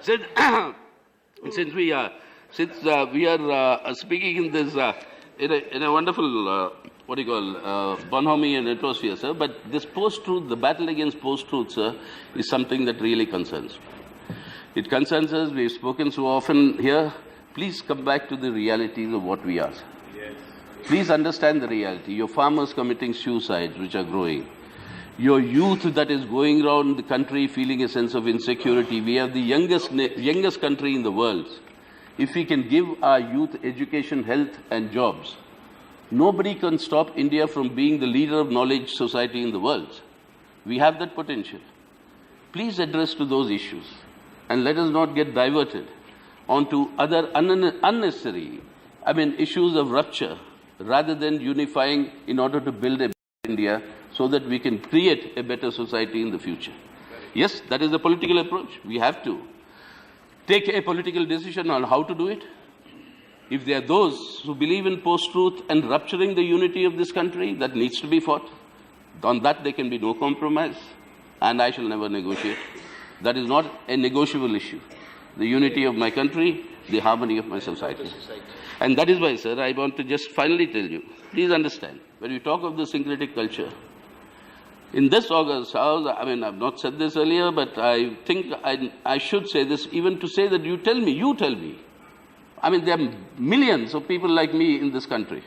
Since, since we are speaking in this in a wonderful what do you call bonhomie and atmosphere, sir. But this post-truth, the battle against post-truth, sir, is something that really concerns me. It concerns us. We've spoken so often here. Please come back to the realities of what we are. Yes. Please understand the reality. Your farmers committing suicides, which are growing. Your youth that is going around the country feeling a sense of insecurity. We have the youngest country in the world. If we can give our youth education, health and jobs, nobody can stop India from being the leader of knowledge society in the world. We have that potential. Please address to those issues and let us not get diverted onto other unnecessary, issues of rupture rather than unifying in order to build a better India so that we can create a better society in the future. Yes, that is the political approach. We have to take a political decision on how to do it. If there are those who believe in post-truth and rupturing the unity of this country, that needs to be fought. On that there can be no compromise, and I shall never negotiate. That is not a negotiable issue. The unity of my country, the harmony of my society. And that is why, sir, I want to just finally tell you, please understand, when we talk of the syncretic culture, in this August House, I've not said this earlier, but I think I should say this, even to say that you tell me. There are millions of people like me in this country.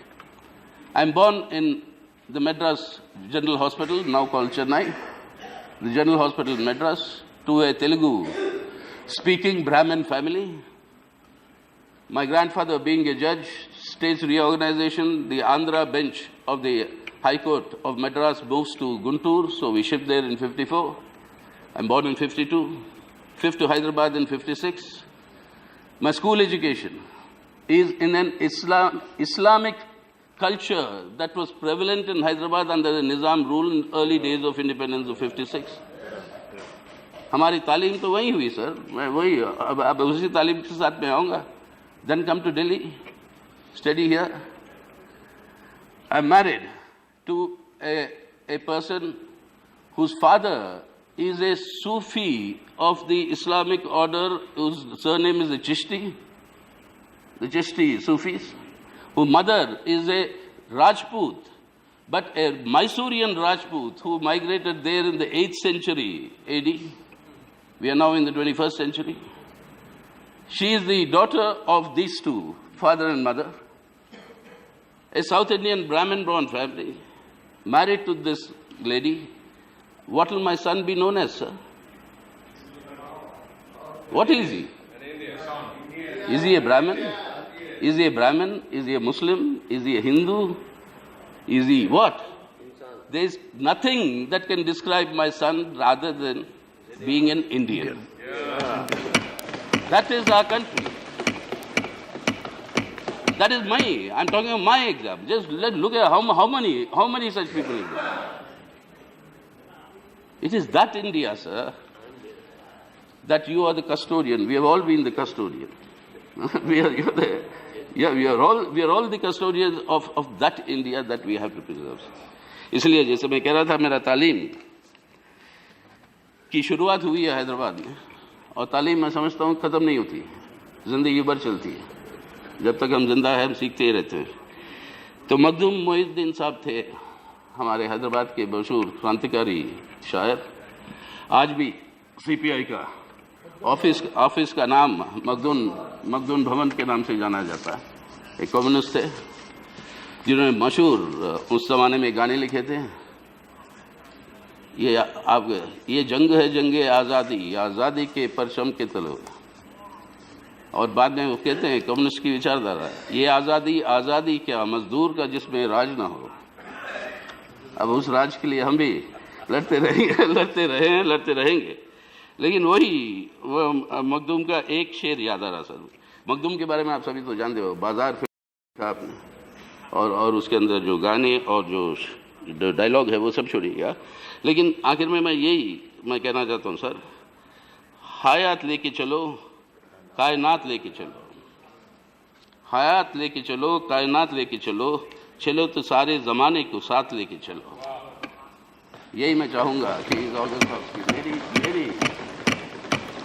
I'm born in the Madras General Hospital, now called Chennai, the General Hospital in Madras, to a Telugu-speaking Brahmin family. My grandfather being a judge, state's reorganization, the Andhra bench of the High Court of Madras moves to Guntur, so we shipped there in 54. I'm born in 52, fifth to Hyderabad in 56. My school education is in an Islamic culture that was prevalent in Hyderabad under the Nizam rule in early days of independence of 56. हमारी तालीम तो वहीं हुई sir, मैं वही अब उसी तालीम के साथ में आऊँगा. Then come to Delhi, study here. I'm married to a person whose father is a Sufi of the Islamic order whose surname is the Chishti Sufis, whose mother is a Rajput, but a Mysorean Rajput who migrated there in the 8th century AD. We are now in the 21st century. She is the daughter of these two, father and mother, a South Indian Brahmin-born family, married to this lady. What will my son be known as, sir? What is he? Is he a Brahmin? Is he a Brahmin? Is he a Muslim? Is he a Hindu? Is he what? There is nothing that can describe my son rather than being an Indian. That is our country. That is I'm talking of my example. Just look at how many such people is there. It is that India, sir, that you are the custodian. We have all been the custodian. we are all the custodians of that India that we have to preserve. इसलिए जैसे मैं कह रहा था, मेरा तालीम की शुरुआत हुई है हैदराबाद में, और तालीम मैं समझता हूँ ख़त्म नहीं होती, ज़िंदगी भर चलती है. जब तक हम जिंदा हैं हम सीखते ही रहते हैं. तो मखदूम मोइनुद्दीन साहब थे हमारे हैदराबाद के मशहूर क्रांतिकारी शायर. आज भी सीपीआई का ऑफिस का नाम मखदूम भवन के नाम से जाना जाता है. एक कम्युनिस्ट थे जिन्होंने मशहूर उस ज़माने में गाने लिखे थे. ये जंग है जंगे आज़ादी के परचम के तले. और बाद में वो कहते हैं कम्युनिस्ट की विचारधारा, ये आज़ादी क्या मजदूर का जिसमें राज ना हो. अब उस राज के लिए हम भी लड़ते रहेंगे. लेकिन वो मखदूम का एक शेर याद आ रहा सर. मखदूम के बारे में आप सभी तो जानते हो, बाजार फिल्म आपने, और उसके अंदर जो गाने और जो डायलॉग है वो सब छोड़िएगा. लेकिन आखिर में मैं कहना चाहता हूँ सर, हयात लेके चलो कायनात लेके चलो, हयात लेके चलो कायनात लेके चलो तो सारे ज़माने को साथ लेके चलो. यही मैं चाहूँगा कि इस ऑगस्ट हाउस की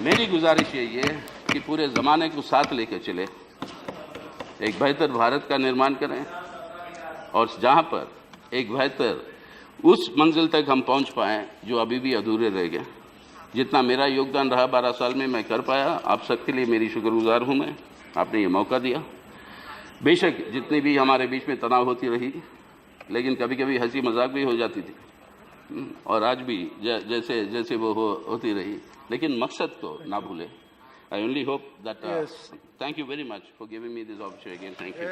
मेरी गुजारिश यही है कि पूरे ज़माने को साथ लेकर चले, एक बेहतर भारत का निर्माण करें और जहाँ पर एक बेहतर उस मंजिल तक हम पहुँच पाएँ जो अभी भी अधूरे रह गए। जितना मेरा योगदान रहा 12 साल में मैं कर पाया, आप सबके लिए मेरी शुक्रगुजार हूँ मैं, आपने ये मौका दिया। बेशक जितनी भी हमारे बीच में तनाव होती रही, लेकिन कभी कभी हंसी मजाक भी हो जाती थी और आज भी जैसे जैसे वो होती रही, लेकिन मकसद को ना भूले। I only hope that thank you very much for giving me this opportunity. Thank you.